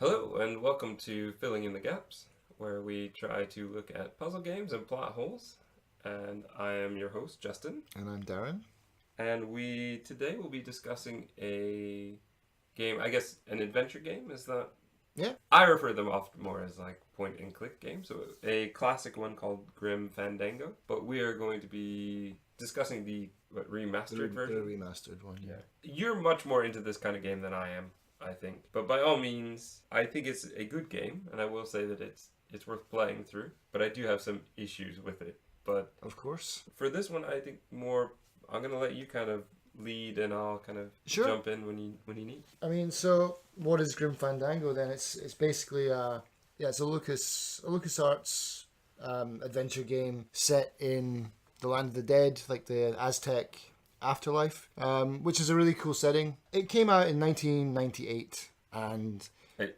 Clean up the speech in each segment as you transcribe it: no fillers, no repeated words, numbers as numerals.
Hello, and welcome to Filling in the Gaps, where we try to look at puzzle games and plot holes. And I am your host, Justin. And I'm Darren. And we today will be discussing a game, I guess an adventure game, is that? Yeah. I refer them often more as like point and click games. So a classic one called Grim Fandango. But we are going to be discussing the remastered version. The remastered one, yeah. You're much more into this kind of game than I am, I think. But by all means, I think it's a good game, and I will say that it's worth playing through. But I do have some issues with it. But of course, for this one, I think more. I'm gonna let you kind of lead, and I'll kind of jump in when you need. I mean, so what is Grim Fandango then? It's basically it's a LucasArts adventure game set in the land of the dead, like the Aztec afterlife, which is a really cool setting. It came out in 1998, and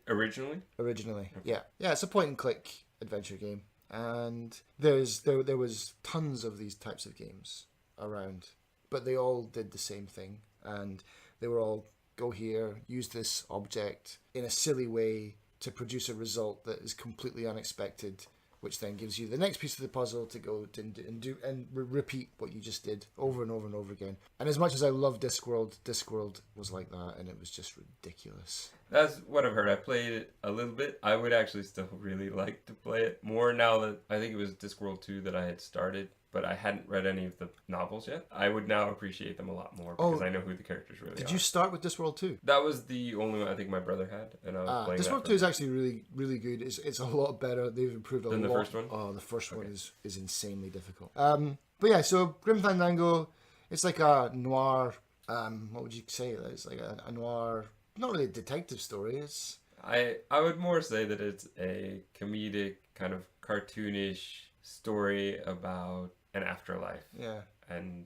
Originally, okay. yeah, it's a point and click adventure game, and there was tons of these types of games around, but they all did the same thing, and they were all go here, use this object in a silly way to produce a result that is completely unexpected, which then gives you the next piece of the puzzle to go and repeat what you just did over and over and over again. And as much as I love Discworld was like that, and it was just ridiculous. That's what I've heard. I played it a little bit. I would actually still really like to play it more now that I think it was Discworld 2 that I had started, but I hadn't read any of the novels yet. I would now appreciate them a lot more because I know who the characters really are. Did you start with Discworld 2? That was the only one I think my brother had, and I was playing Discworld 2 is actually really, really good. It's a lot better. They've improved a lot. Than the first one? Oh, the first one is insanely difficult. But yeah, so Grim Fandango, it's like a noir, what would you say? It's like a noir, not really a detective story. I would more say that it's a comedic, kind of cartoonish story about an afterlife. Yeah. And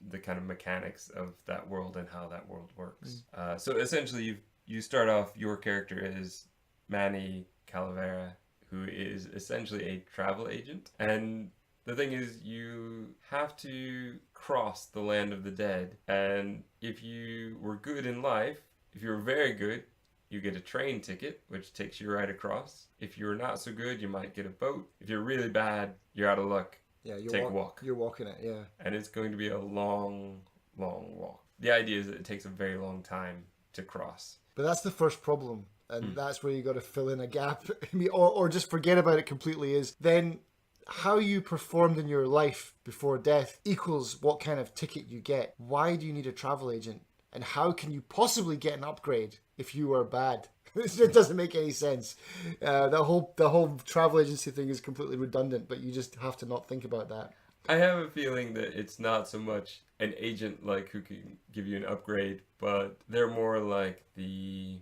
the kind of mechanics of that world and how that world works. So essentially, you start off, your character is Manny Calavera, who is essentially a travel agent. And the thing is, you have to cross the land of the dead. And if you were good in life, if you were very good, you get a train ticket, which takes you right across. If you're not so good, you might get a boat. If you're really bad, you're out of luck. Yeah, take a walk. You're walking it, yeah. And it's going to be a long, long walk. The idea is that it takes a very long time to cross. But that's the first problem. And that's where you got to fill in a gap. or just forget about it completely, is then how you performed in your life before death equals what kind of ticket you get. Why do you need a travel agent? And how can you possibly get an upgrade if you are bad? It doesn't make any sense. The whole travel agency thing is completely redundant, but you just have to not think about that. I have a feeling that it's not so much an agent like who can give you an upgrade, but they're more like They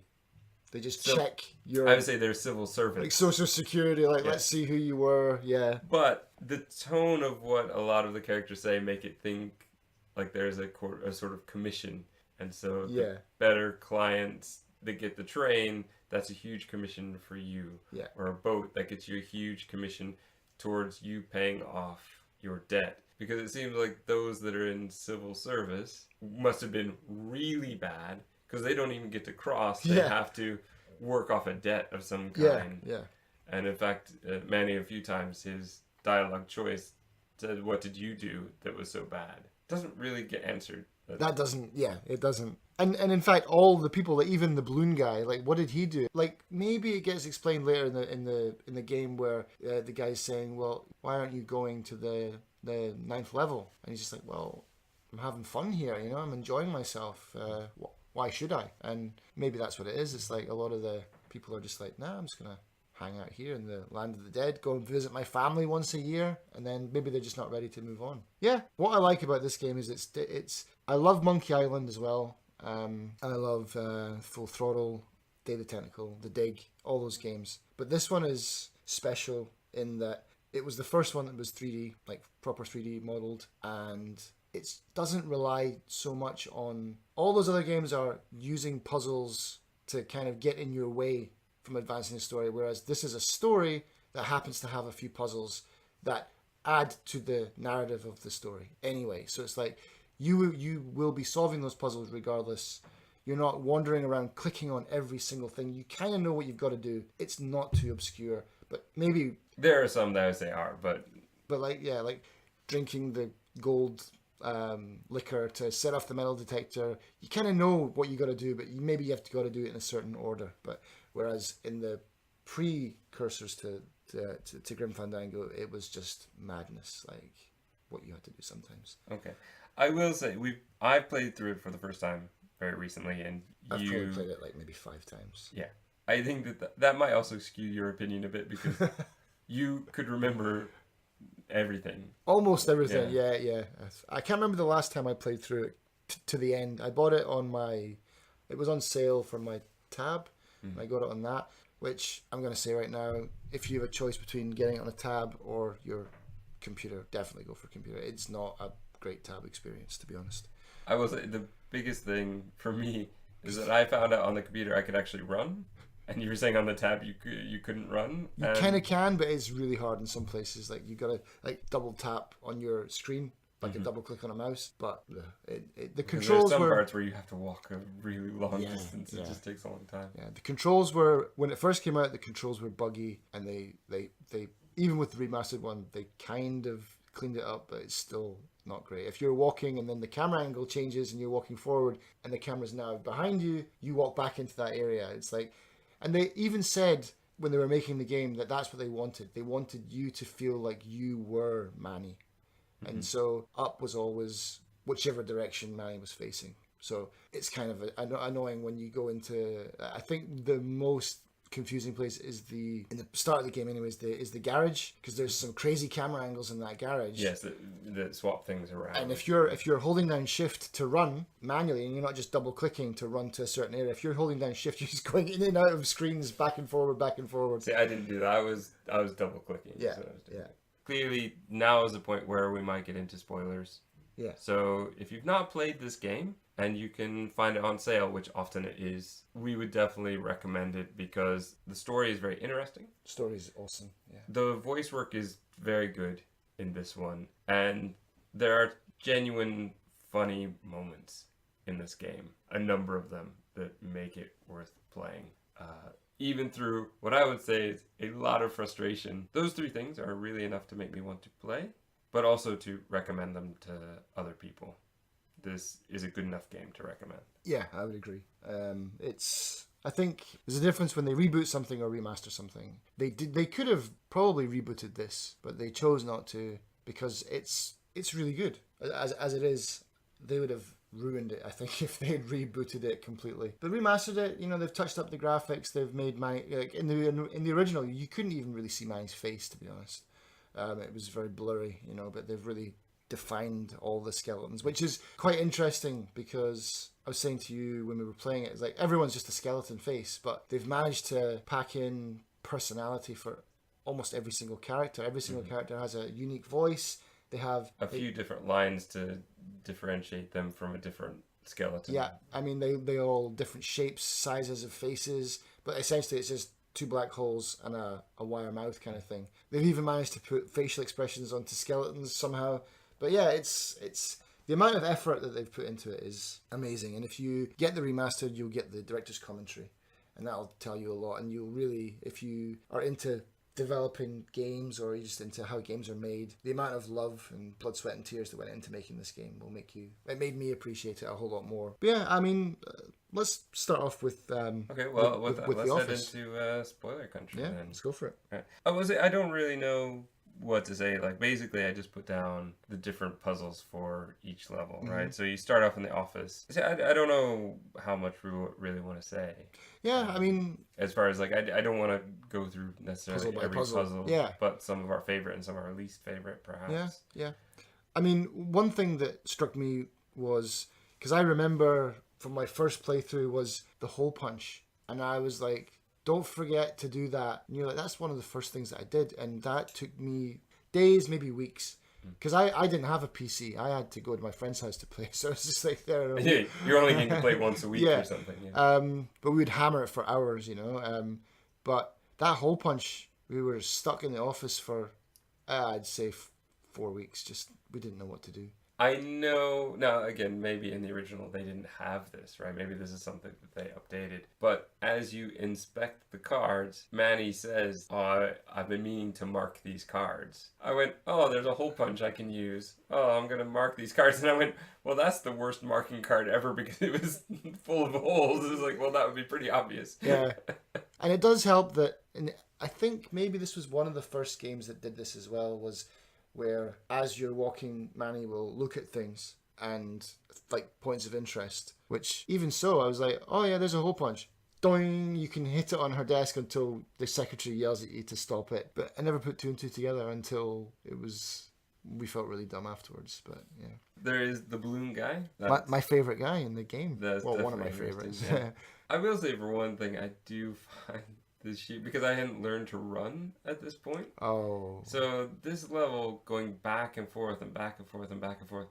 just check your... I would say they're civil servants. Like Social Security, let's see who you were, yeah. But the tone of what a lot of the characters say make it think like there's a sort of commission. And so the better clients that get the train, that's a huge commission for you. Yeah. Or a boat, that gets you a huge commission towards you paying off your debt. Because it seems like those that are in civil service must have been really bad because they don't even get to cross. They have to work off a debt of some kind. Yeah. And in fact, Manny a few times, his dialogue choice said, "What did you do that was so bad?" Doesn't really get answered. That doesn't, it doesn't. And in fact, all the people, like even the balloon guy, like what did he do? Like maybe it gets explained later in the game where the guy's saying, "Well, why aren't you going to the 9th level?" And he's just like, "Well, I'm having fun here, I'm enjoying myself. Why should I?" And maybe that's what it is. It's like a lot of the people are just like, "Nah, I'm just gonna hang out here in the land of the dead, go and visit my family once a year," and then maybe they're just not ready to move on. Yeah, what I like about this game is it's I love Monkey Island as well. I love Full Throttle, Day the Tentacle, The Dig, all those games. But this one is special in that it was the first one that was 3D, like proper 3D modeled, and it doesn't rely so much on... All those other games are using puzzles to kind of get in your way from advancing the story, whereas this is a story that happens to have a few puzzles that add to the narrative of the story anyway. So it's like you will be solving those puzzles regardless. You're not wandering around clicking on every single thing. You kind of know what you've got to do. It's not too obscure, but maybe There are some that I would say are, but like drinking the gold liquor to set off the metal detector. You kind of know what you got to do, but maybe you have to got to do it in a certain order. But whereas in the precursors to Grim Fandango, it was just madness, like what you had to do sometimes. okay. I will say I've played through it for the first time very recently, and I've probably played it like maybe 5 times. yeah. I think that might also skew your opinion a bit because you could remember everything. Almost everything, yeah. I can't remember the last time I played through it to the end. I bought it it was on sale for my tab, and I got it on that, which I'm going to say right now, if you have a choice between getting it on a tab or your computer, definitely go for computer. It's not a great tab experience, to be honest. I will say the biggest thing for me is that I found out on the computer I could actually run. And you were saying on the tab you couldn't run. You kind of can, but it's really hard in some places. Like you gotta double tap on your screen, like a double click on a mouse. But the controls there's some were parts where you have to walk a really long distance. It just takes a long time. Yeah, the controls were, when it first came out, the controls were buggy, and they even with the remastered one, they kind of cleaned it up, but it's still not great. If you're walking and then the camera angle changes and you're walking forward and the camera's now behind you, you walk back into that area. It's like. And they even said when they were making the game that that's what they wanted. They wanted you to feel like you were Manny. Mm-hmm. And so up was always whichever direction Manny was facing. So it's kind of annoying when you go into... I think the most confusing place is in the start of the game anyways, is the garage, because there's some crazy camera angles in that garage. Yes, that swap things around. And if you're holding down shift to run manually, and you're not just double clicking to run to a certain area, if you're holding down shift, you're just going in and out of screens, back and forward. See, I didn't do that. I was double clicking. Yeah, Clearly, now is the point where we might get into spoilers. Yeah. So if you've not played this game and you can find it on sale, which often it is, we would definitely recommend it because the story is very interesting. The story is awesome. Yeah. The voice work is very good in this one, and there are genuine funny moments in this game. A number of them that make it worth playing. Even through what I would say is a lot of frustration. Those 3 things are really enough to make me want to play, but also to recommend them to other people. This is a good enough game to recommend. Yeah, I would agree. I think there's a difference when they reboot something or remaster something. They could have probably rebooted this, but they chose not to because it's really good. As it is, they would have ruined it, I think, if they had rebooted it completely. But remastered it, they've touched up the graphics. They've made in the original, you couldn't even really see Manny's face, to be honest. It was very blurry, but they've really defined all the skeletons, which is quite interesting because I was saying to you when we were playing it, it's like everyone's just a skeleton face, but they've managed to pack in personality for almost every single character. Every single character has a unique voice. They have a few different lines to differentiate them from a different skeleton. Yeah, I mean, they all different shapes, sizes of faces, but essentially it's just 2 black holes and a wire mouth kind of thing. They've even managed to put facial expressions onto skeletons somehow. But yeah, it's the amount of effort that they've put into it is amazing. And if you get the remastered, you'll get the director's commentary, and that'll tell you a lot. And you'll really, if you are into developing games or just into how games are made, the amount of love and blood, sweat and tears that went into making this game it made me appreciate it a whole lot more. But yeah, I mean, let's start off with okay, well, with let's The Office. Head into spoiler country. Yeah, then. Let's go for it. Right. I don't really know what to say. Like, basically, I just put down the different puzzles for each level, right? So you start off in the office. See, I don't know how much we really want to say. Yeah, I mean, as far as like, I don't want to go through necessarily every puzzle. Yeah, but some of our favorite and some of our least favorite, perhaps. Yeah. I mean, one thing that struck me was because I remember from my first playthrough was the hole punch, and I was like, don't forget to do that. And you're like, that's one of the first things that I did. And that took me days, maybe weeks. Because I didn't have a PC. I had to go to my friend's house to play. So it's just like there. Yeah, you're only getting to play once a week or something. Yeah. But we would hammer it for hours, But that hole punch, we were stuck in the office for, I'd say 4 weeks. Just, we didn't know what to do. I know now. Again, maybe in the original they didn't have this, right? Maybe this is something that they updated. But as you inspect the cards, Manny says, "Oh, I've been meaning to mark these cards." I went, "Oh, there's a hole punch I can use. Oh, I'm gonna mark these cards." And I went, "Well, that's the worst marking card ever because it was full of holes." It was like, "Well, that would be pretty obvious." Yeah, and it does help that, and I think maybe this was one of the first games that did this as well, was where as you're walking, Manny will look at things and like points of interest, which even so, I was like, oh yeah, there's a hole punch. Doing, you can hit it on her desk until the secretary yells at you to stop it. But I never put two and two together until we felt really dumb afterwards. But yeah. There is the balloon guy. My favorite guy in the game. That's well, one of my definitely favorites. interesting, yeah. I will say for one thing, I do find the sheep, because I hadn't learned to run at this point. Oh. So this level, going back and forth and back and forth and back and forth,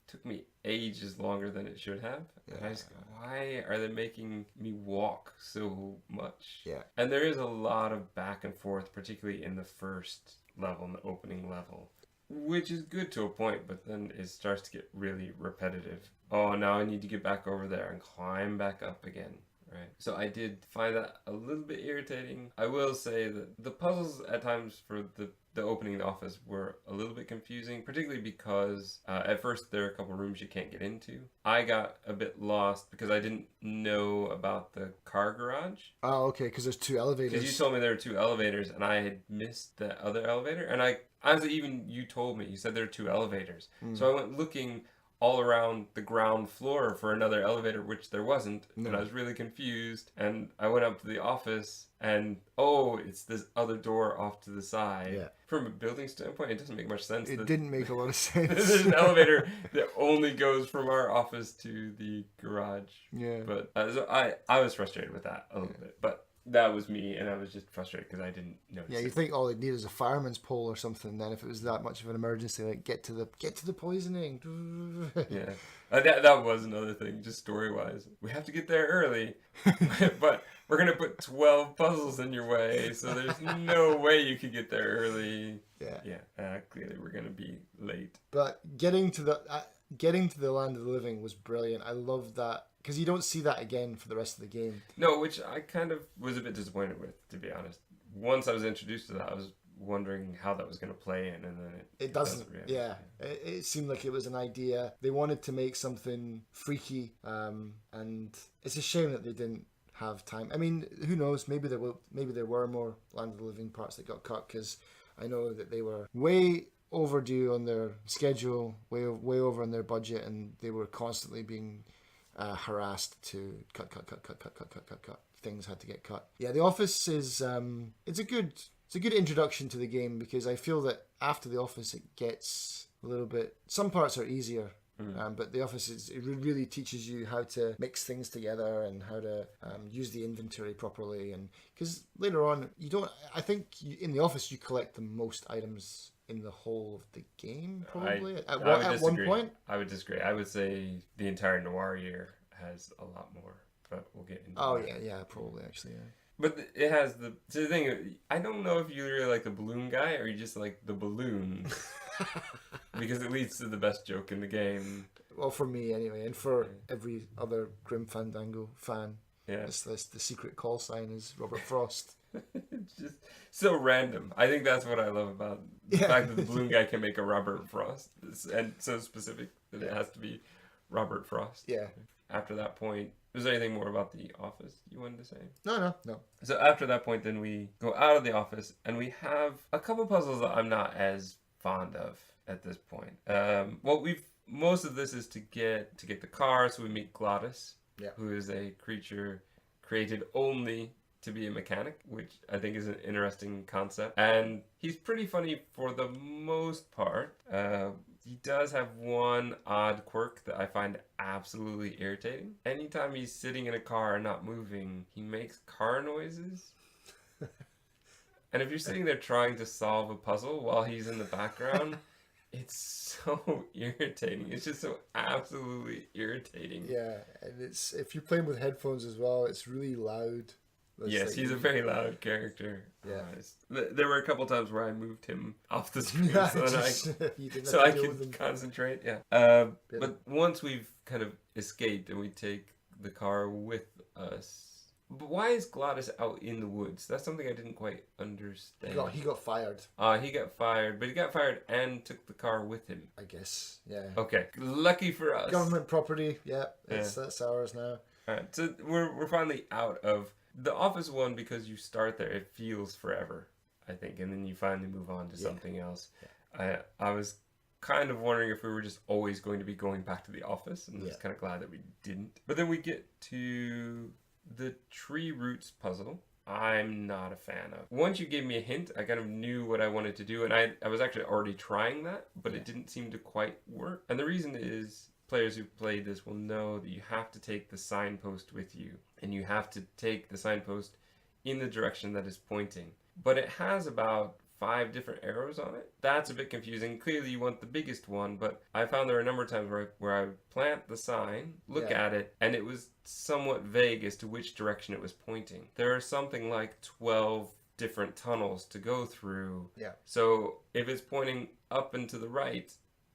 took me ages longer than it should have. Yeah. And I just go, why are they making me walk so much? Yeah. And there is a lot of back and forth, particularly in the first level, in the opening level, which is good to a point, but then it starts to get really repetitive. Oh, now I need to get back over there and climb back up again. Right. So I did find that a little bit irritating. I will say that the puzzles at times for the opening office were a little bit confusing, particularly because at first there are a couple rooms you can't get into. I got a bit lost because I didn't know about the car garage. Oh, okay, because there's two elevators. Because you told me there were two elevators and I had missed the other elevator. And honestly, even you told me, you said there were two elevators. So I went looking all around the ground floor for another elevator, which there wasn't. No. And I was really confused. And I went up to the office and, it's this other door off to the side. Yeah. From a building standpoint, it doesn't make much sense. It didn't make a lot of sense. There's an elevator that only goes from our office to the garage. Yeah. But so I was frustrated with that a little bit. But that was me, and I was just frustrated because I didn't notice. Yeah, you think all they'd need is a fireman's pole or something. Then, if it was that much of an emergency, like get to the poisoning. Yeah, that was another thing, just story wise. We have to get there early, but we're gonna put 12 puzzles in your way, so there's no way you could get there early. Yeah. Clearly, we're gonna be late. But getting to the land of the living was brilliant. I love that. Because you don't see that again for the rest of the game. No, which I kind of was a bit disappointed with, to be honest. Once I was introduced to that, I was wondering how that was going to play in, and then it doesn't really. Yeah, it seemed like it was an idea. They wanted to make something freaky, and it's a shame that they didn't have time. I mean, who knows? Maybe there were more Land of the Living parts that got cut, because I know that they were way overdue on their schedule, way over on their budget, and they were constantly being harassed to cut. Things had to get cut. Yeah, The Office is it's a good introduction to the game, because I feel that after The Office it gets a little bit. Some parts are easier, but The Office it really teaches you how to mix things together and how to use the inventory properly. And because later on I think in The Office you collect the most items in the whole of the game, probably. At one point? I would disagree. I would say the entire Noir year has a lot more, but we'll get into that. Yeah, probably, actually, yeah. But it has the thing, I don't know if you really like the balloon guy, or you just like the balloons. Because it leads to the best joke in the game. Well, for me, anyway, and for every other Grim Fandango fan. Yeah. The secret call sign is Robert Frost. It's just so random. I think that's what I love about the fact that the balloon guy can make a Robert Frost, and so specific that it has to be Robert Frost. Yeah. After that point, was there anything more about the office you wanted to say? No. So after that point, then we go out of the office, and we have a couple puzzles that I'm not as fond of at this point. Most of this is to get the car, so we meet Glottis, who is a creature created only to be a mechanic, which I think is an interesting concept. And he's pretty funny for the most part. He does have one odd quirk that I find absolutely irritating. Anytime he's sitting in a car and not moving, he makes car noises. And if you're sitting there trying to solve a puzzle while he's in the background, it's so irritating. It's just so absolutely irritating. Yeah, and if you're playing with headphones as well, it's really loud. Yes, he's a very loud character. Yeah. There were a couple times where I moved him off the screen so I could concentrate. Yeah. But once we've kind of escaped and we take the car with us. But why is Glottis out in the woods? That's something I didn't quite understand. He got fired. He got fired, but he got fired and took the car with him. I guess, yeah. Okay, lucky for us. Government property, that's ours now. Alright, so we're finally out of the office one because you start there. It feels forever, I think, and then you finally move on to something else. Yeah. I was kind of wondering if we were just always going to be going back to the office, and I was kind of glad that we didn't. But then we get to the tree roots puzzle. I'm not a fan of. Once you gave me a hint, I kind of knew what I wanted to do, and I was actually already trying that, but it didn't seem to quite work. And the reason is, players who've played this will know that you have to take the signpost with you, and you have to take the signpost in the direction that is pointing. But it has about 5 different arrows on it. That's a bit confusing. Clearly you want the biggest one, but I found there were a number of times where I plant the sign, look at it, and it was somewhat vague as to which direction it was pointing. There are something like 12 different tunnels to go through. Yeah. So if it's pointing up and to the right,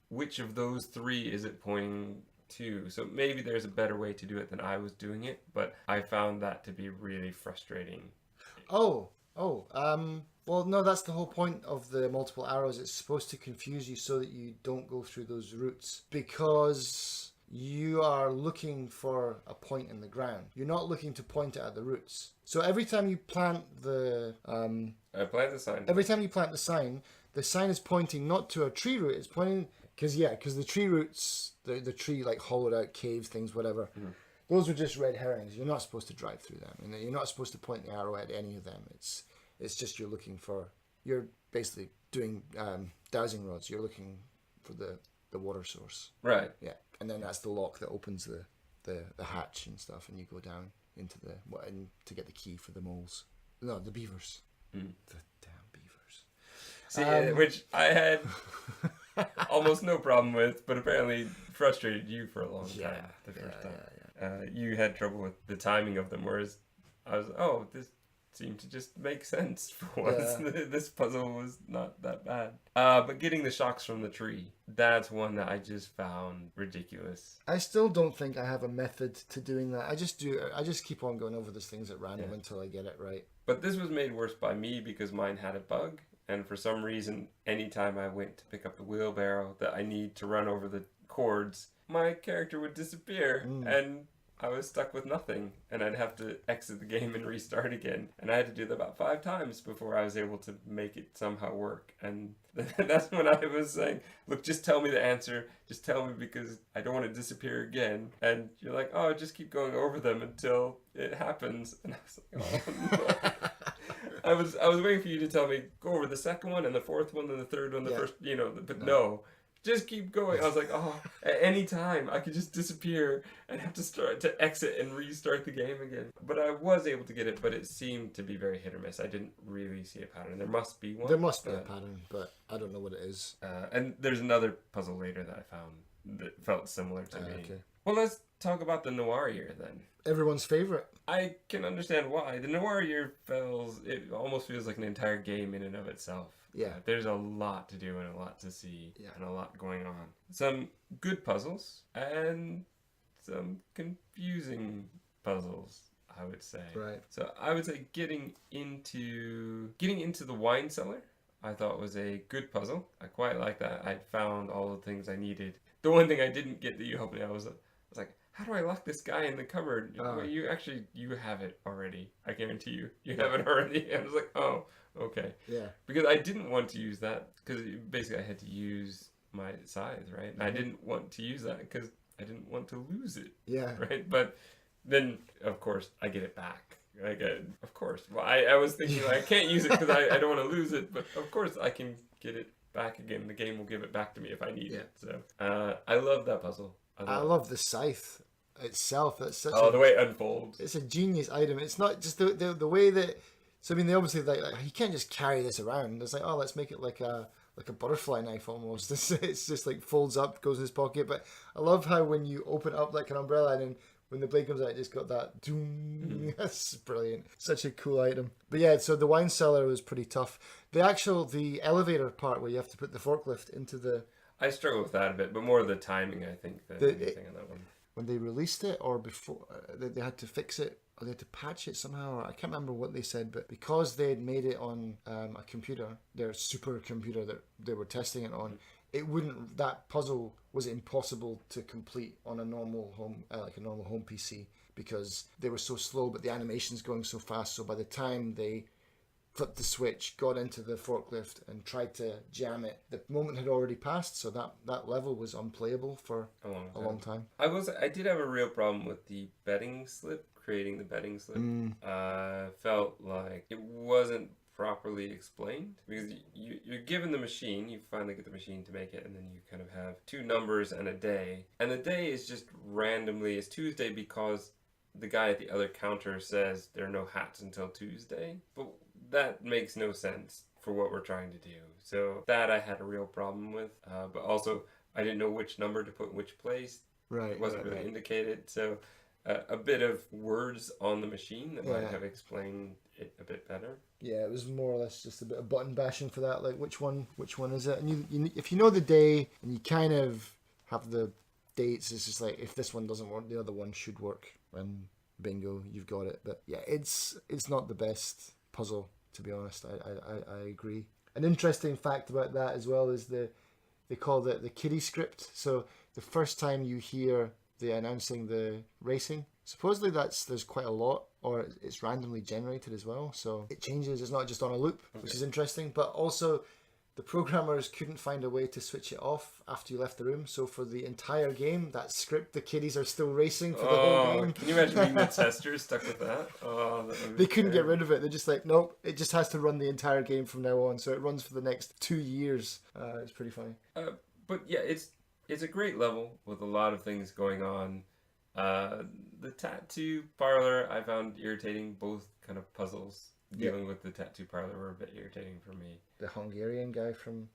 which of those 3 is it pointing to? So maybe there's a better way to do it than I was doing it, but I found that to be really frustrating. Well, no, that's the whole point of the multiple arrows. It's supposed to confuse you so that you don't go through those routes, because you are looking for a point in the ground. You're not looking to point it at the roots. So every time you plant the I plant the sign. Every time you plant the sign is pointing not to a tree root. It's pointing because the tree roots, the tree like hollowed out caves, things, whatever. Mm-hmm. Those are just red herrings. You're not supposed to drive through them, and you're not supposed to point the arrow at any of them. It's just you're basically doing dowsing rods. You're looking for the water source. Right. Yeah. And then that's the lock that opens the hatch and stuff, and you go down into to get the key for the moles. No, the beavers. Mm. The damn beavers. See, which I had almost no problem with, but apparently frustrated you for a long time the first time. You had trouble with the timing of them, whereas I was, this seemed to just make sense for once. Yeah. This puzzle was not that bad. But getting the shocks from the tree, that's one that I just found ridiculous. I still don't think I have a method to doing that. I just keep on going over those things at random until I get it right. But this was made worse by me because mine had a bug. And for some reason, anytime I went to pick up the wheelbarrow that I need to run over the cords, my character would disappear. And I was stuck with nothing, and I'd have to exit the game and restart again. And I had to do that about 5 times before I was able to make it somehow work. And that's when I was saying, look, just tell me the answer. Just tell me, because I don't want to disappear again. And you're like, just keep going over them until it happens. And I was like, no. I was waiting for you to tell me, go over the second one and the fourth one and the third one, the first, but no. Just keep going. I was like, at any time I could just disappear and have to start to exit and restart the game again. But I was able to get it, but it seemed to be very hit or miss. I didn't really see a pattern. There must be one. There must be a pattern, but I don't know what it is. And there's another puzzle later that I found that felt similar to me. Okay. Well, let's talk about the Noir Year then. Everyone's favorite. I can understand why. The Noir Year it almost feels like an entire game in and of itself. Yeah. There's a lot to do and a lot to see and a lot going on. Some good puzzles and some confusing puzzles, I would say. Right. So I would say getting into the wine cellar, I thought was a good puzzle. I quite like that. I found all the things I needed. The one thing I didn't get that you helped me, I was like, how do I lock this guy in the cupboard? Well, you have it already. I guarantee you. You have it already. And I was like, okay. Yeah. Because I didn't want to use that, because basically I had to use my scythe, right? And I didn't want to use that because I didn't want to lose it. Yeah. Right? But then, of course, I get it back. Of course. Well, I was thinking, I can't use it because I don't want to lose it, but of course I can get it back again. The game will give it back to me if I need it. So I love that puzzle. I love the scythe itself. That's such the way it unfolds. It's a genius item. It's not just the way that. So I mean, they obviously like you can't just carry this around. It's like, let's make it like a butterfly knife almost. It's just like folds up, goes in his pocket. But I love how when you open up like an umbrella and then when the blade comes out, it just got that doom. That's brilliant. Such a cool item. But yeah, so the wine cellar was pretty tough. The elevator part where you have to put the forklift into the... I struggle with that a bit, but more the timing, I think, than anything on that one. When they released it, or before, they had to fix it, or they had to patch it somehow. I can't remember what they said, but because they had made it on a computer, their super computer that they were testing it on, that puzzle was impossible to complete on a normal home, like a normal home PC, because they were so slow, but the animation's going so fast. So by the time they flipped the switch, got into the forklift, and tried to jam it, the moment had already passed, so that level was unplayable for a long time. I did have a real problem with the betting slip, creating the betting slip. Felt like it wasn't properly explained, because you're given the machine, you finally get the machine to make it, and then you kind of have 2 numbers and a day, and the day is just randomly, it's Tuesday because the guy at the other counter says there are no hats until Tuesday, but that makes no sense for what we're trying to do. So that I had a real problem with, but also I didn't know which number to put in which place. Right. It wasn't really indicated, so a bit of words on the machine that might have explained it a bit better. Yeah, it was more or less just a bit of button bashing for that, like which one is it? And you if you know the day and you kind of have the dates, it's just like, if this one doesn't work, the other one should work, and bingo, you've got it. But yeah, it's not the best puzzle, to be honest. I agree. An interesting fact about that as well is they call it the kiddie script. So the first time you hear the announcing the racing, supposedly there's quite a lot, or it's randomly generated as well. So it changes. It's not just on a loop, which is interesting. But also, the programmers couldn't find a way to switch it off after you left the room. So for the entire game, that script, the kiddies are still racing for the whole game. Can you imagine being the testers stuck with that? They couldn't get rid of it. They're just like, nope, it just has to run the entire game from now on. So it runs for the next 2 years. It's pretty funny. But yeah, it's a great level with a lot of things going on. The tattoo parlor I found irritating. Both kind of puzzles dealing with the tattoo parlor were a bit irritating for me. The Hungarian guy from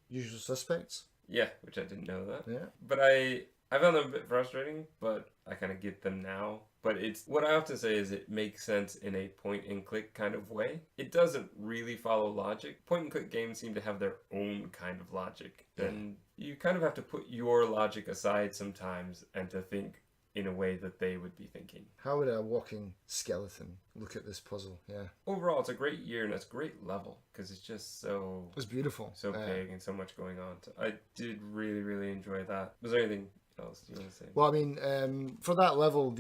Usual Suspects? Yeah, which I didn't know that. Yeah. But I found them a bit frustrating, but I kind of get them now. But it's what I often say is it makes sense in a point-and-click kind of way. It doesn't really follow logic. Point-and-click games seem to have their own kind of logic. Yeah. And you kind of have to put your logic aside sometimes and to think in a way that they would be thinking. How would a walking skeleton look at this puzzle? Yeah. Overall, it's a great year and it's a great level because it's just so... It's beautiful. So big and so much going on. So I did really, really enjoy that. Was there anything else you want to say? Well, I mean, for that level,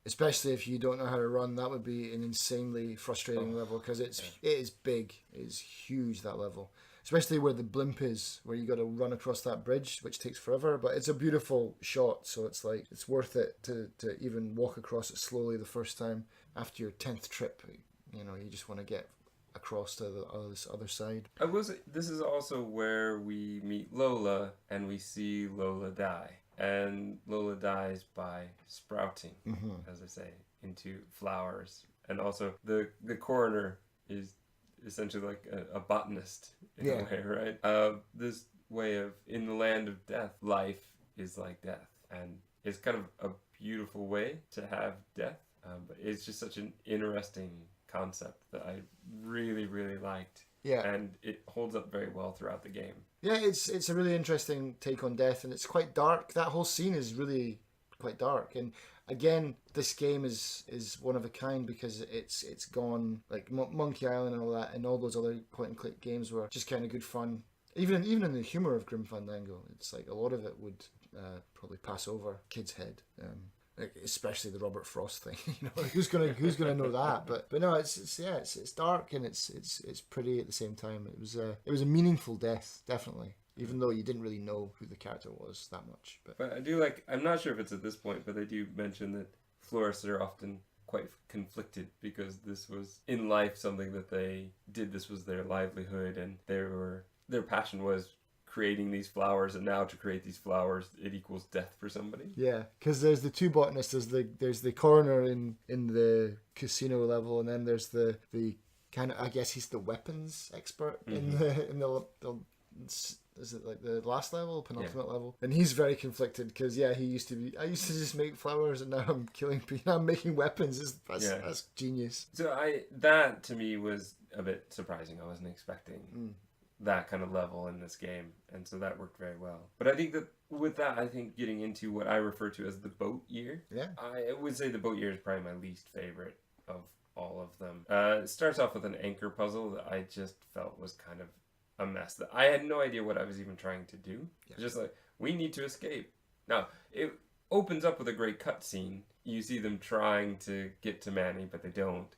especially if you don't know how to run, that would be an insanely frustrating level because it is big. It is huge, that level. Especially where the blimp is, where you got to run across that bridge, which takes forever. But it's a beautiful shot, so it's like it's worth it to even walk across it slowly the first time. After your 10th trip, you know, you just want to get across to the other side. This is also where we meet Lola and we see Lola die. And Lola dies by sprouting, as I say, into flowers. And also the coroner is essentially like a botanist in a way, right? This way of, in the land of death, life is like death. And it's kind of a beautiful way to have death. But it's just such an interesting concept that I really, really liked. Yeah. And it holds up very well throughout the game. Yeah, it's a really interesting take on death, and it's quite dark. That whole scene is really quite dark. And again, this game is one of a kind because it's gone, like Monkey Island and all that, and all those other point-and-click games were just kind of good fun. Even in the humor of Grim Fandango, it's like a lot of it would probably pass over kids' head. Like especially the Robert Frost thing, you know, who's gonna know that? But no, it's dark and it's pretty at the same time. It was a meaningful death, definitely, even though you didn't really know who the character was that much. But I do like. I'm not sure if it's at this point, but they do mention that florists are often quite conflicted because this was in life something that they did. This was their livelihood, and their passion was creating these flowers, and now to create these flowers it equals death for somebody. Yeah, because there's the two botanists. There's the coroner in the casino level, and then there's the kind of, I guess he's the weapons expert in the is it like the last level, penultimate level? And he's very conflicted because I used to just make flowers and now I'm now I'm making weapons. That's genius. So that to me was a bit surprising. I wasn't expecting that kind of level in this game, and so that worked very well. But I think that with that, getting into what I refer to as the boat year. Yeah, I would say the boat year is probably my least favorite of all of them. It starts off with an anchor puzzle that I just felt was kind of a mess. That I had no idea what I was even trying to do. Yeah. Just like, we need to escape. Now, it opens up with a great cutscene. You see them trying to get to Manny, but they don't.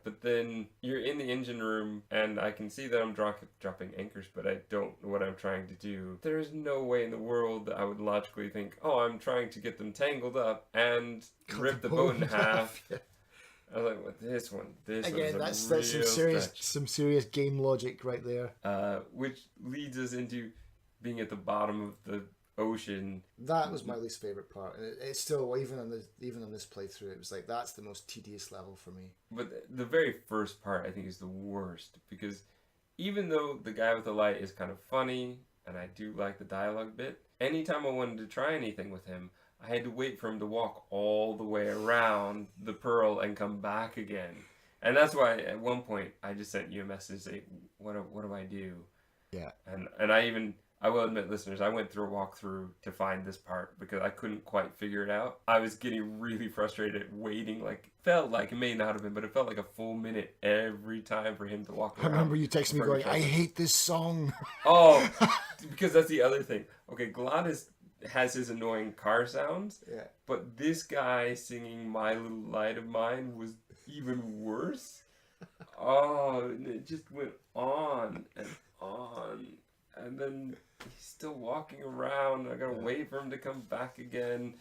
But then you're in the engine room, and I can see that I'm dropping anchors, but I don't know what I'm trying to do. There's no way in the world that I would logically think, oh, I'm trying to get them tangled up and rip the boat in half. Yeah. I was like, well, this again, that's some serious game logic right there. Which leads us into being at the bottom of the ocean. That was my least favorite part, and it's still even on this playthrough, it was like that's the most tedious level for me. But the very first part I think is the worst, because even though the guy with the light is kind of funny and I do like the dialogue bit, anytime I wanted to try anything with him, I had to wait for him to walk all the way around the pearl and come back again. And that's why at one point I just sent you a message saying, what do I do? Yeah. And I will admit, listeners, I went through a walkthrough to find this part because I couldn't quite figure it out. I was getting really frustrated waiting, felt like, it may not have been, but it felt like a full minute every time for him to walk around. I remember you texting me going, I hate this song. Oh, because that's the other thing. Okay, Glad has his annoying car sounds, but this guy singing My Little Light of Mine was even worse. Oh, and it just went on and on. And then he's still walking around. I gotta wait for him to come back again.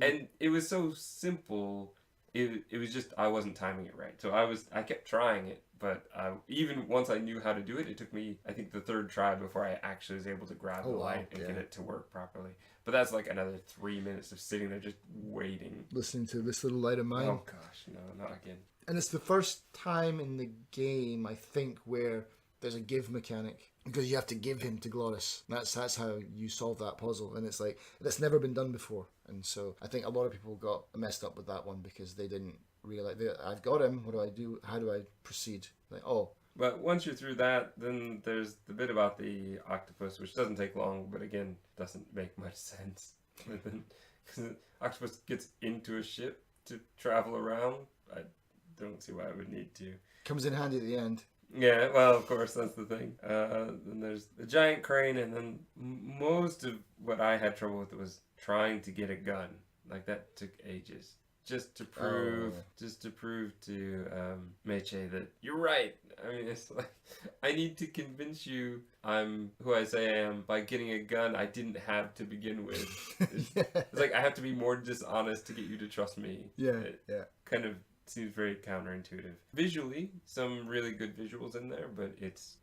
And it was so simple. It was just, I wasn't timing it right. So I kept trying it, but even once I knew how to do it, it took me, I think, the third try before I actually was able to grab the light and get it to work properly. But that's like another 3 minutes of sitting there just waiting. Listening to This Little Light of Mine. Oh gosh, no, not again. And it's the first time in the game, I think, where there's a give mechanic. Because you have to give him to Glorious. That's how you solve that puzzle. And it's like, that's never been done before. And so I think a lot of people got messed up with that one because they didn't realize, I've got him, what do I do? How do I proceed? Like, oh. But once you're through that, then there's the bit about the octopus, which doesn't take long, but again, doesn't make much sense. Because the octopus gets into a ship to travel around. I don't see why I would need to. Comes in handy at the end. Yeah, well, of course, that's the thing. Then there's the giant crane, and then most of what I had trouble with was trying to get a gun. Like, that took ages. Just to prove to Meche that you're right. I mean, it's like, I need to convince you I'm who I say I am by getting a gun I didn't have to begin with. It's like, I have to be more dishonest to get you to trust me. Yeah, Kind of seems very counterintuitive. Visually, some really good visuals in there, but it's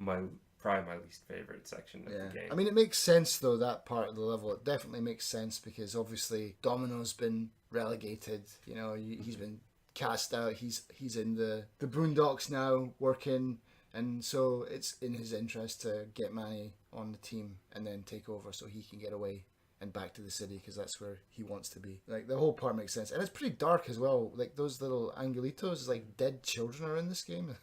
probably my least favorite section of the game. I mean, it makes sense, though, that part of the level. It definitely makes sense because obviously Domino's been relegated. You know, he's been cast out. He's in the boondocks now working, and so it's in his interest to get Manny on the team and then take over so he can get away and back to the city because that's where he wants to be. Like, the whole part makes sense, and it's pretty dark as well. Like, those little angelitos, like dead children are in this game.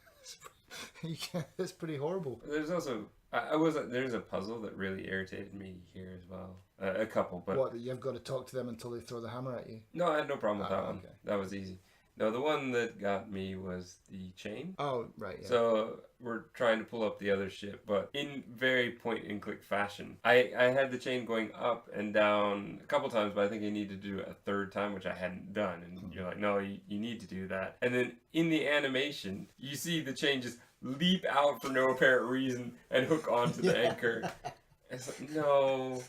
It's pretty horrible. There's also there's a puzzle that really irritated me here as well. A couple, but what, you've got to talk to them until they throw the hammer at you? No, I had no problem with that one. Okay. That was easy. No, the one that got me was the chain. Oh, right, yeah. So we're trying to pull up the other ship, but in very point-and-click fashion. I had the chain going up and down a couple times, but I think I needed to do it a third time, which I hadn't done. And you're like, no, you need to do that. And then in the animation, you see the chain just leap out for no apparent reason and hook onto the anchor. It's like, no.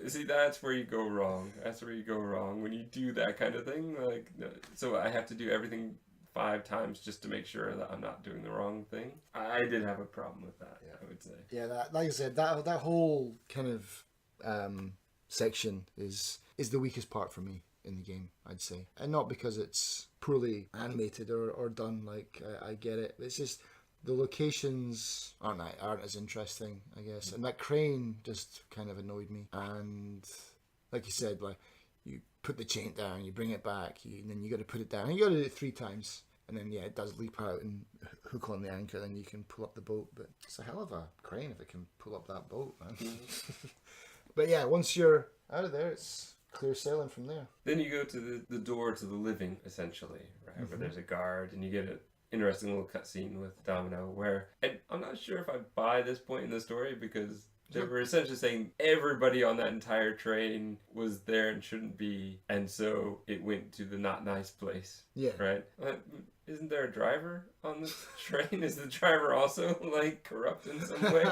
See, that's where you go wrong. That's where you go wrong when you do that kind of thing. Like, no. So I have to do everything 5 times just to make sure that I'm not doing the wrong thing. I did have a problem with that, I would say. Yeah, like I said, that whole kind of section is the weakest part for me in the game, I'd say. And not because it's poorly animated or done, like, I get it. It's just, the locations aren't as interesting, I guess. And that crane just kind of annoyed me. And like you said, like you put the chain down, you bring it back, and then you got to put it down. And you got to do it 3 times. And then, yeah, it does leap out and hook on the anchor. Then you can pull up the boat. But it's a hell of a crane if it can pull up that boat, man. But yeah, once you're out of there, it's clear sailing from there. Then you go to the door to the living, essentially, right? Where there's a guard, and you get an interesting little cutscene with Domino where... And I'm not sure if I buy this point in the story, because they were essentially saying everybody on that entire train was there and shouldn't be, and so it went to the not nice place. Yeah. Right? Isn't there a driver on the train? Is the driver also, like, corrupt in some way?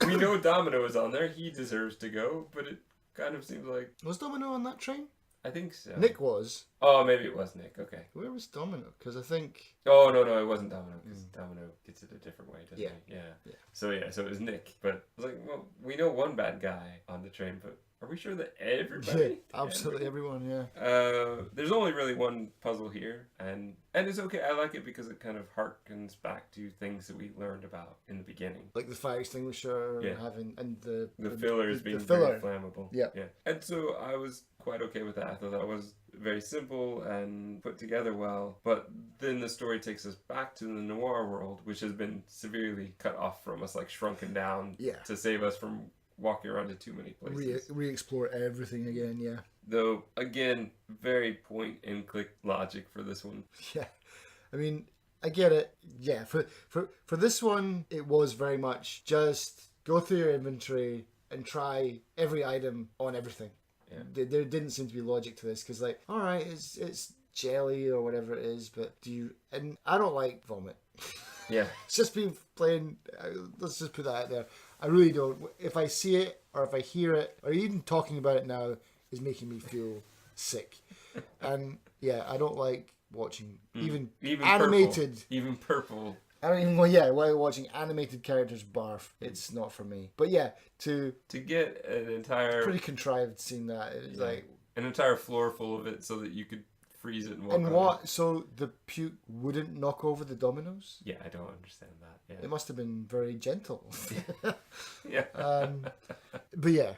We know Domino is on there. He deserves to go, but it kind of seems like... Was Domino on that train? I think so. Nick was. Oh, maybe it was Nick. Okay. Where was Domino? Because I think... Oh, no, it wasn't Domino, because Domino gets it a different way, doesn't he? Yeah. So it was Nick. But I was like, well, we know one bad guy on the train, but are we sure that everybody? Yeah, absolutely everyone, yeah. There's only really one puzzle here, and it's okay. I like it because it kind of harkens back to things that we learned about in the beginning. Like the fire extinguisher having, and the fillers being filler. very flammable. Yeah. And so I was quite okay with that. I thought that was very simple and put together well. But then the story takes us back to the noir world, which has been severely cut off from us, like shrunken down to save us from walking around to too many places. Re-explore everything again, yeah. Though, again, very point and click logic for this one. Yeah. I mean, I get it. Yeah, for this one, it was very much just go through your inventory and try every item on everything. Yeah. There didn't seem to be logic to this, because like, all right, it's jelly or whatever it is, but do you... And I don't like vomit. Yeah. It's just been plain... Let's just put that out there. I really don't. If I see it, or if I hear it, or even talking about it now is making me feel sick. And yeah, I don't like watching even animated... Purple. Even purple. I don't even like watching animated characters barf. It's not for me. But yeah, to get an entire... pretty contrived seeing that. It's like... An entire floor full of it so that you could freeze it and walk And on what? it. So the puke wouldn't knock over the dominoes? Yeah, I don't understand that. Yeah. It must have been very gentle. Yeah. But yeah,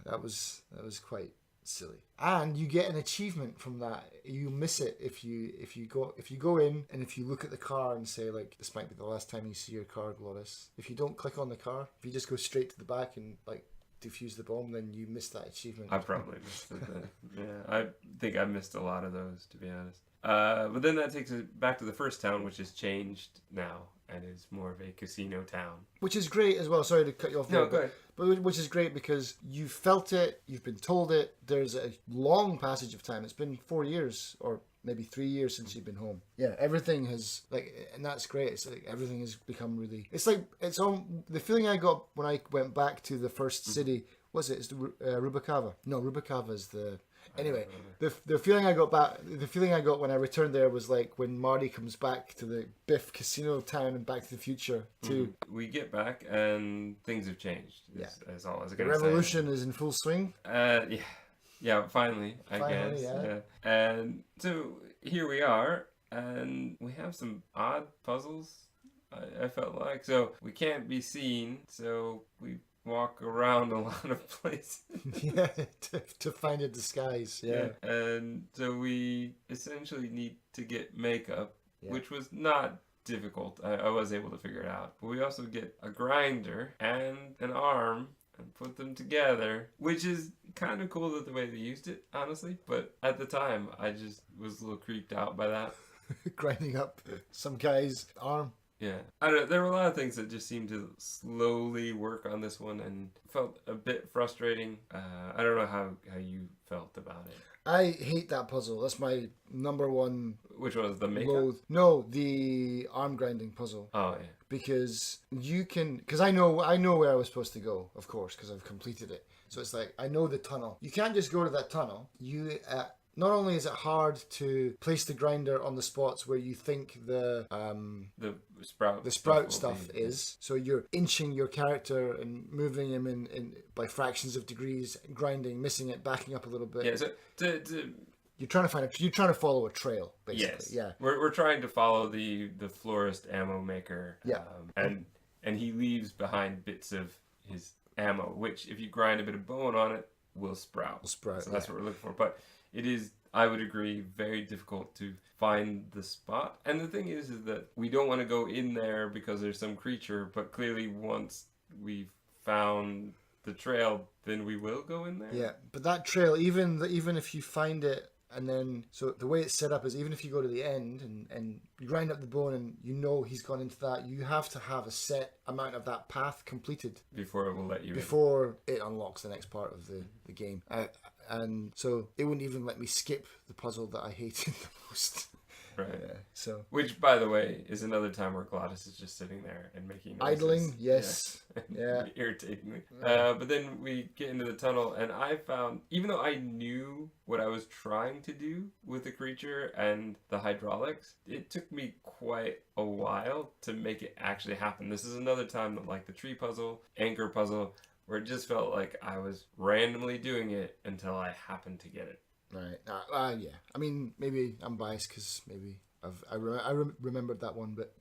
that was quite silly. And you get an achievement from that. You miss it if you go in and if you look at the car and say, like, this might be the last time you see your car, Glorious. If you don't click on the car, if you just go straight to the back and like defuse the bomb, then you miss that achievement. I probably missed it then. Yeah, I think I missed a lot of those, to be honest. But then that takes us back to the first town, which has changed now and is more of a casino town. Which is great as well. Sorry to cut you off there. No, go ahead. But which is great because you felt it, you've been told it. There's a long passage of time. It's been 4 years or maybe 3 years since you've been home. Yeah, everything has, like, and that's great. It's like everything has become really... It's like, it's on... The feeling I got when I went back to the first city... Was it? It's Rubacava. No, Rubacava is the... Anyway, the feeling I got when I returned there was like when Marty comes back to the Biff Casino town and Back to the Future too. We get back and things have changed. As all I was The going to say. revolution is in full swing. Yeah, finally, I guess. Yeah. And so here we are, and we have some odd puzzles. I felt like so we can't be seen, so we walk around a lot of places. Yeah, to find a disguise. Yeah. And so we essentially need to get makeup, which was not difficult. I was able to figure it out. But we also get a grinder and an arm and put them together, which is kind of cool that the way they used it, honestly. But at the time, I just was a little creeped out by that. Grinding up some guy's arm. Yeah, I don't know, there were a lot of things that just seemed to slowly work on this one and felt a bit frustrating. I don't know how you felt about it. I hate that puzzle. That's my number one. Which was the makeup? No, the arm grinding puzzle. Oh yeah. Because I know where I was supposed to go, of course, because I've completed it. So it's like I know the tunnel. You can't just go to that tunnel. Not only is it hard to place the grinder on the spots where you think the sprout stuff is, so you're inching your character and moving him in by fractions of degrees, grinding, missing it, backing up a little bit. Yeah, so to you're trying to follow a trail, basically. Yes. Yeah. We're trying to follow the florist ammo maker. Yeah. And he leaves behind bits of his ammo, which if you grind a bit of bone on it, will sprout. So that's what we're looking for. But it is, I would agree, very difficult to find the spot. And the thing is that we don't want to go in there because there's some creature, but clearly once we've found the trail, then we will go in there. Yeah, but that trail, even if you find it, and then, so the way it's set up is even if you go to the end and you grind up the bone and you know he's gone into that, you have to have a set amount of that path completed before it will let you before it unlocks the next part of the game. And so it wouldn't even let me skip the puzzle that I hated the most. Right. Yeah, so which, by the way, is another time where Glottis is just sitting there and making noises. Idling, yes. Yeah. Irritating me. But then we get into the tunnel, and I found, even though I knew what I was trying to do with the creature and the hydraulics, it took me quite a while to make it actually happen. This is another time that, like the tree puzzle, anchor puzzle, where it just felt like I was randomly doing it until I happened to get it. Right. Yeah. I mean, maybe I'm biased because maybe I remembered that one, but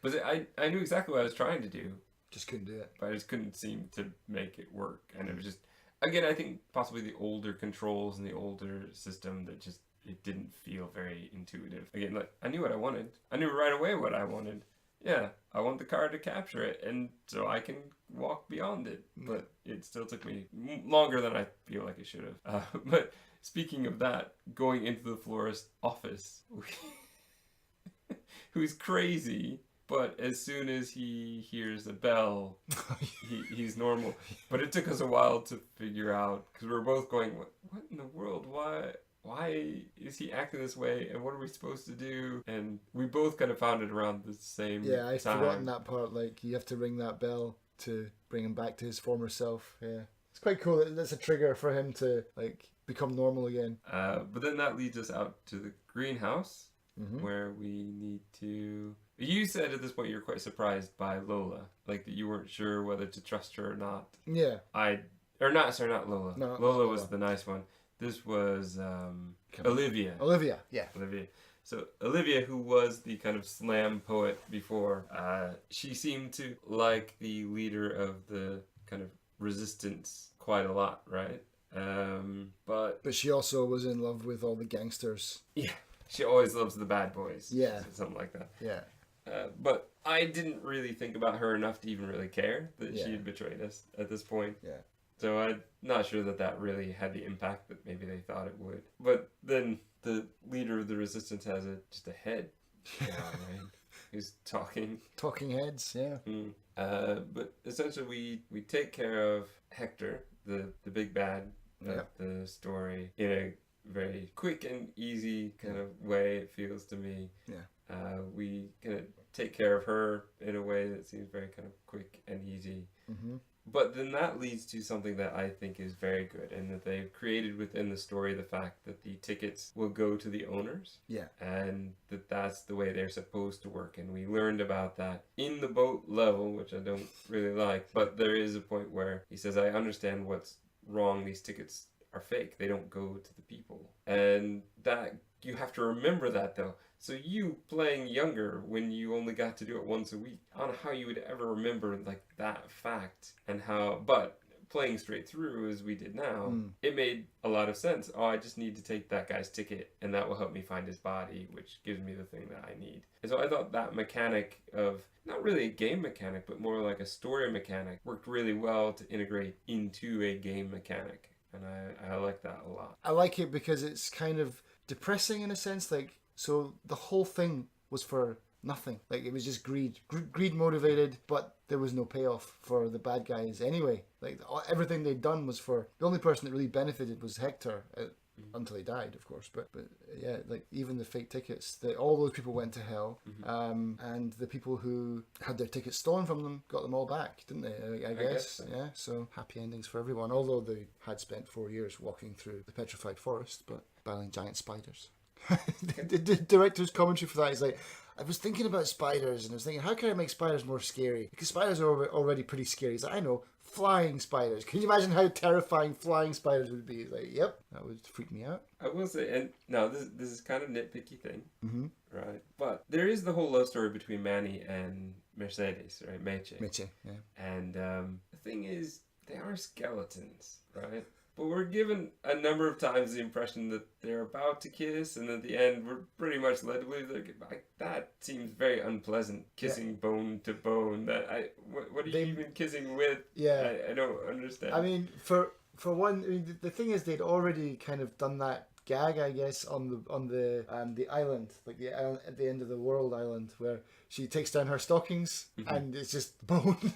I knew exactly what I was trying to do. Just couldn't do it. But I just couldn't seem to make it work. And it was just, again, I think possibly the older controls and the older system that just, it didn't feel very intuitive. Again, like, I knew what I wanted. I knew right away what I wanted. Yeah, I want the car to capture it, and so I can walk beyond it. But it still took me longer than I feel like it should have. But speaking of that, going into the florist's office, who's crazy, but as soon as he hears a bell, he's normal. But it took us a while to figure out, because we were both going, what in the world? Why is he acting this way, and what are we supposed to do? And we both kind of found it around the same time. Yeah, I'd forgotten that part. Like, you have to ring that bell to bring him back to his former self. Yeah, it's quite cool. That's a trigger for him to, like, become normal again. But then that leads us out to the greenhouse, where we need to... You said at this point you were quite surprised by Lola, like that you weren't sure whether to trust her or not. Yeah. Not Lola. No, Lola was the nice one. This was Olivia. Olivia, yeah. Olivia. So Olivia, who was the kind of slam poet before, she seemed to like the leader of the kind of resistance quite a lot, right? But she also was in love with all the gangsters. Yeah, she always loves the bad boys. Yeah. Something like that. Yeah. But I didn't really think about her enough to even really care that she had betrayed us at this point. Yeah. So I'm not sure that really had the impact that maybe they thought it would. But then the leader of the resistance has just a head. Yeah, right. Who's talking. Talking heads, yeah. But essentially we take care of Hector, the big bad of the story, in a very quick and easy kind of way, it feels to me. Yeah. We kind of take care of her in a way that seems very kind of quick and easy. Mm-hmm. But then that leads to something that I think is very good, and that they've created within the story the fact that the tickets will go to the owners. Yeah. And that's the way they're supposed to work. And we learned about that in the boat level, which I don't really like. But there is a point where he says, I understand what's wrong. These tickets are fake. They don't go to the people. And that, you have to remember that though. So you playing younger when you only got to do it once a week, I don't know how you would ever remember like that fact, and how, but playing straight through as we did now, it made a lot of sense. Oh, I just need to take that guy's ticket and that will help me find his body, which gives me the thing that I need. And so I thought that mechanic of, not really a game mechanic, but more like a story mechanic, worked really well to integrate into a game mechanic. And I like that a lot. I like it because it's kind of depressing in a sense, like, so the whole thing was for nothing. Like, it was just greed motivated, but there was no payoff for the bad guys anyway. Like, everything they'd done was for, the only person that really benefited was Hector, until he died, of course. But yeah, like, even the fake tickets, all those people went to hell, and the people who had their tickets stolen from them got them all back, didn't they? I guess so. Yeah, so happy endings for everyone, although they had spent 4 years walking through the petrified forest, but battling giant spiders. The director's commentary for that is like, I was thinking about spiders, and I was thinking, how can I make spiders more scary? Because spiders are already pretty scary. He's like, I know, flying spiders. Can you imagine how terrifying flying spiders would be? He's like, yep, that would freak me out. I will say, and no, this is kind of nitpicky thing, Mm-hmm. right? But there is the whole love story between Manny and Mercedes, right? Meche. Mitchie, yeah. And the thing is, they are skeletons, right? But we're given a number of times the impression that they're about to kiss, and at the end, we're pretty much led to believe they're goodbye. That seems very unpleasant, kissing bone to bone. What are you even kissing with? Yeah. I don't understand. I mean, for one, I mean, the thing is, they'd already kind of done that gag, I guess, on the island, like the island at the end of the world island, where she takes down her stockings and it's just bone,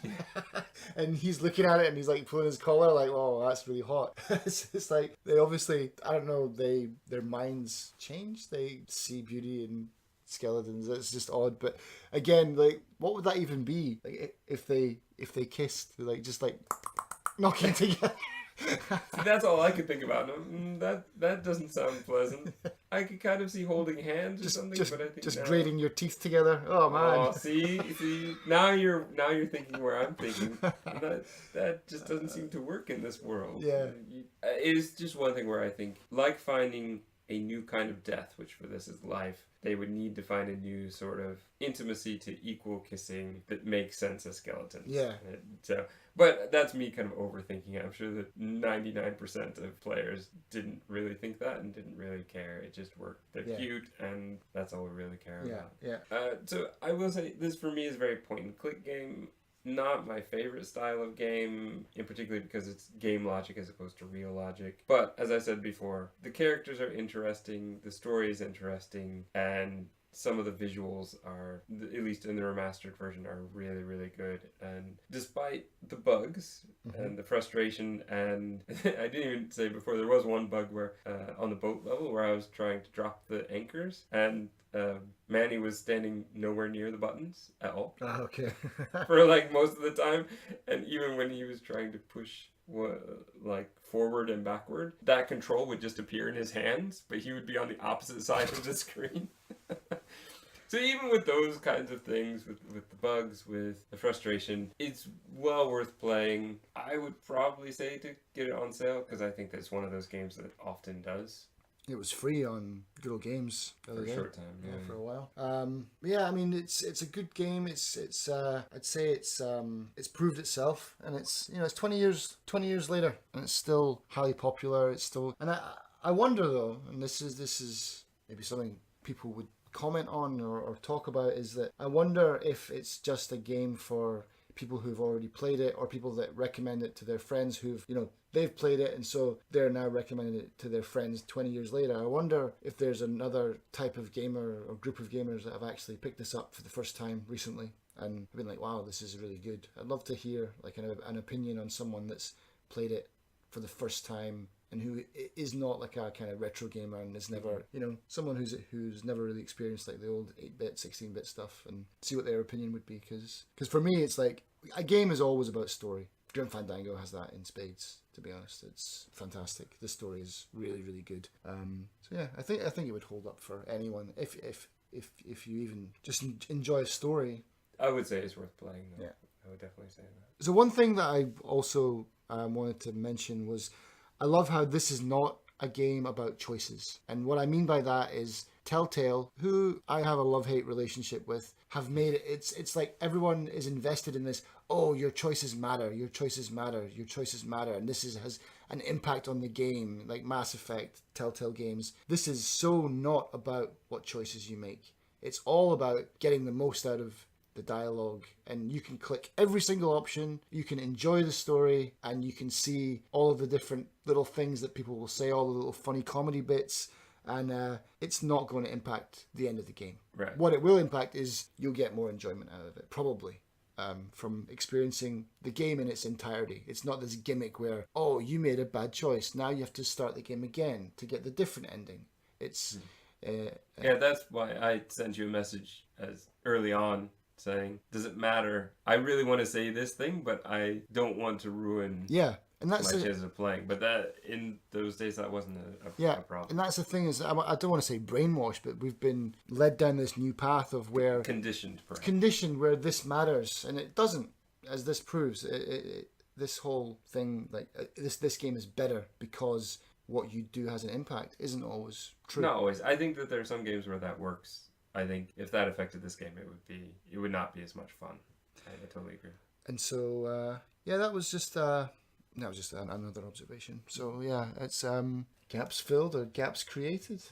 and he's looking at it and he's like pulling his collar, like, oh, that's really hot. It's like they obviously, I don't know, their minds change. They see beauty in skeletons. It's just odd, but again, like, what would that even be? Like, if they kissed, like, just like knocking together. See, that's all I could think about. That doesn't sound pleasant. I could kind of see holding hands or something, but I think just no. grating your teeth together. Oh man! Oh, see, now you're thinking where I'm thinking. That just doesn't seem to work in this world. Yeah, it is just one thing where I think, like finding a new kind of death, which for this is life, they would need to find a new sort of intimacy to equal kissing that makes sense as skeletons. Yeah. So, but that's me kind of overthinking it. I'm sure that 99% of players didn't really think that and didn't really care. It just worked. They're cute, and that's all we really care about. Yeah. So I will say this for me is a very point and click game. Not my favorite style of game, in particular because it's game logic as opposed to real logic. But as I said before, the characters are interesting, the story is interesting, and some of the visuals are, at least in the remastered version, are really, really good. And despite the bugs and the frustration, and I didn't even say before, there was one bug where on the boat level where I was trying to drop the anchors, and Manny was standing nowhere near the buttons at all. Okay. For like most of the time, and even when he was trying to push like forward and backward, that control would just appear in his hands, but he would be on the opposite side of the screen. So even with those kinds of things, with the bugs, with the frustration, it's well worth playing. I would probably say to get it on sale, because I think that's one of those games that often does. It was free on Good Old Games for a short time, yeah, for a while. I mean, it's a good game. It's I'd say it's proved itself, and it's it's 20 years later, and it's still highly popular. It's still, and I wonder though, and this is maybe something people would comment on or talk about, is that I wonder if it's just a game for people who've already played it, or people that recommend it to their friends who've, they've played it and so they're now recommending it to their friends 20 years later. I wonder if there's another type of gamer or group of gamers that have actually picked this up for the first time recently and been like, wow, this is really good. I'd love to hear like an opinion on someone that's played it for the first time and who is not like a kind of retro gamer and is never, someone who's never really experienced like the old 8-bit, 16-bit stuff, and see what their opinion would be. Because for me, it's like, a game is always about story. Grim Fandango has that in spades, to be honest. It's fantastic. The story is really, really good. So yeah, I think it would hold up for anyone. If you even just enjoy a story, I would say it's worth playing, though. Yeah. I would definitely say that. So one thing that I also wanted to mention was, I love how this is not a game about choices. And what I mean by that is Telltale, who I have a love-hate relationship with, have made it, it's like everyone is invested in this, oh, your choices matter, your choices matter, your choices matter, and this has an impact on the game, like Mass Effect, Telltale games. This is so not about what choices you make. It's all about getting the most out of the dialogue, and you can click every single option, you can enjoy the story, and you can see all of the different little things that people will say, all the little funny comedy bits, and it's not going to impact the end of the game. Right. What it will impact is you'll get more enjoyment out of it, probably, from experiencing the game in its entirety. It's not this gimmick where, oh, you made a bad choice, now you have to start the game again to get the different ending. It's yeah, that's why I sent you a message as early on saying, does it matter? I really want to say this thing, but I don't want to ruin And that's my chances of playing. But that in those days, that wasn't a problem. and that's the thing is, I don't want to say brainwashed, but we've been led down this new path of where Conditioned, perhaps. Conditioned where this matters, and it doesn't, as this proves. This whole thing, like this game is better because what you do has an impact, isn't always true. Not always. I think that there are some games where that works. I think if that affected this game, it would not be as much fun. I totally agree. And so, that was just another observation. So yeah, it's gaps filled or gaps created.